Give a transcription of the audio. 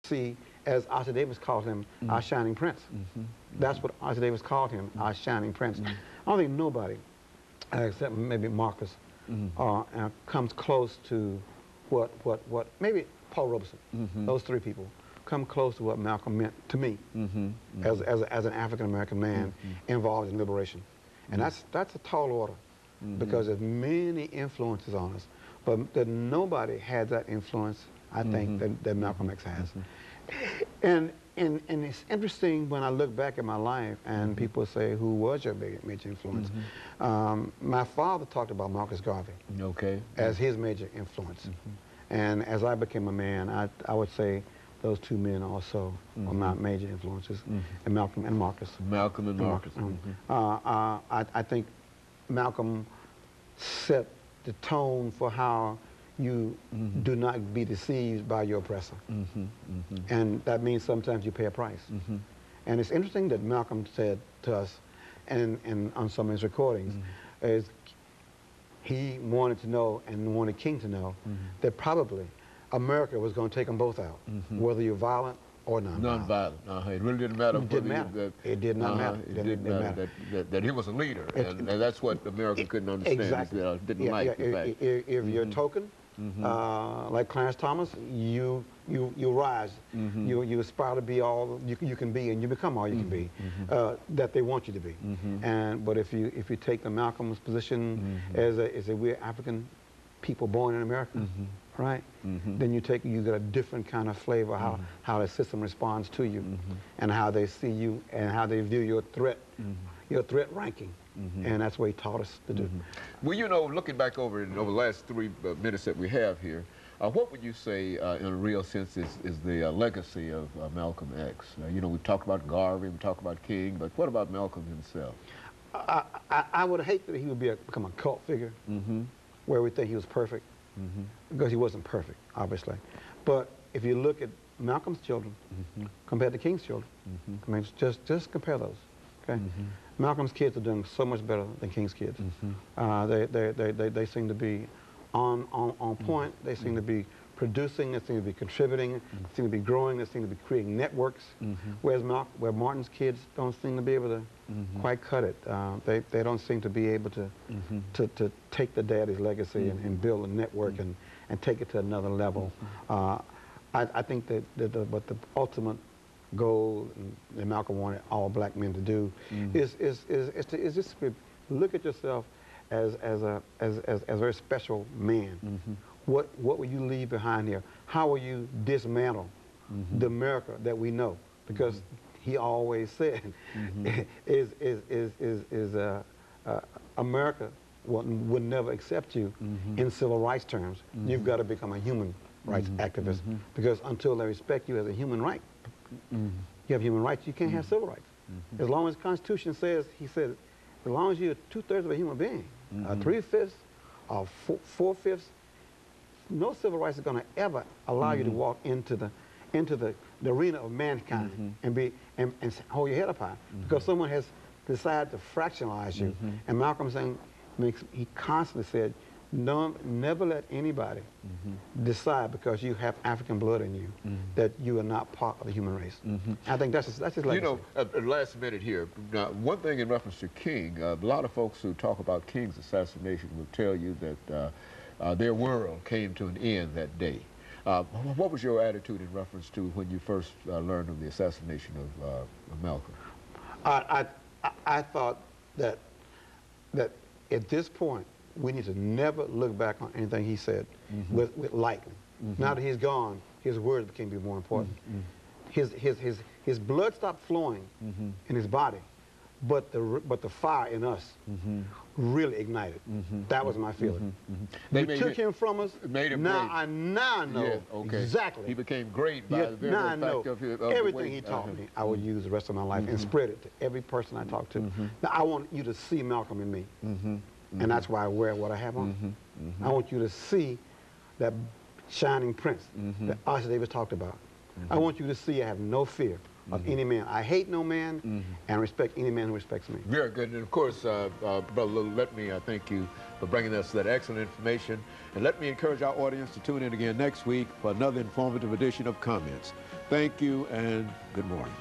see, as Oscar Davis called him, our shining prince. That's what Oscar Davis called him, our shining prince. I don't think nobody, except maybe Marcus, comes close to what maybe Paul Robeson, those three people, come close to what Malcolm meant to me as an African-American man involved in liberation. And that's a tall order, because there's many influences on us, but that nobody had that influence, I think, that Malcolm X has. And it's interesting when I look back at my life and people say, who was your major influence? My father talked about Marcus Garvey as his major influence. And as I became a man, I would say those two men also were my major influences, and Malcolm and Marcus. Malcolm and Marcus. I think Malcolm set the tone for how you do not be deceived by your oppressor. And that means sometimes you pay a price. And it's interesting that Malcolm said to us, and on some of his recordings, is he wanted to know and wanted King to know that probably America was going to take them both out, whether you're violent or non-violent. It really didn't matter. It didn't matter. It did not matter. It didn't matter that he was a leader, and that's what America couldn't understand. Exactly. Didn't like the fact. If you're a token, like Clarence Thomas, you rise. You aspire to be all you can be, and you become all you can be that they want you to be. But if you take the Malcolm's position as we're African people born in America, right? Then you get a different kind of flavor how the system responds to you, and how they see you, and how they view your threat ranking. And that's what he taught us to do. Well, you know, looking back over the last 3 minutes that we have here, what would you say, in a real sense, is the legacy of Malcolm X? You know, we talked about Garvey, we talked about King, but what about Malcolm himself? I would hate that he would become a cult figure, where we think he was perfect, because he wasn't perfect, obviously. But if you look at Malcolm's children compared to King's children, I mean, just compare those. Okay, Malcolm's kids are doing so much better than King's kids. They seem to be on point. They seem to be producing. They seem to be contributing. They seem to be growing. They seem to be creating networks. Whereas where Martin's kids don't seem to be able to quite cut it. They don't seem to be able to take the daddy's legacy and build a network and take it to another level. I think that the ultimate goal that Malcolm wanted all black men to do is just look at yourself as a very special man. What will you leave behind here? How will you dismantle the America that we know? Because he always said, America would never accept you in civil rights terms. You've got to become a human rights activist, because until they respect you as a human right, you have human rights, you can't have civil rights. As long as the Constitution says, he said, as long as you're 2/3 of a human being, 3/5 or 4/5, no civil rights is going to ever allow you to walk into the arena of mankind and hold your head up high, because someone has decided to fractionalize you. And Malcolm saying, he constantly said, no, never let anybody decide because you have African blood in you that you are not part of the human race. I think that's his legacy. You know, last minute here, now, one thing in reference to King, a lot of folks who talk about King's assassination will tell you that their world came to an end that day. What was your attitude in reference to when you first learned of the assassination of Malcolm? I thought that at this point, we need to never look back on anything he said with lightly. Now that he's gone, his words became more important. His blood stopped flowing in his body, but the fire in us really ignited. That was my feeling. They took him from us. Now I know exactly. He became great by the very fact of everything he taught me. I would use the rest of my life and spread it to every person I talk to. Now I want you to see Malcolm in me. And that's why I wear what I have on. I want you to see that shining prince that Oscar Davis talked about. I want you to see I have no fear of any man. I hate no man and respect any man who respects me. Very good. And of course, Brother Little, let me thank you for bringing us that excellent information. And let me encourage our audience to tune in again next week for another informative edition of Comments. Thank you and good morning.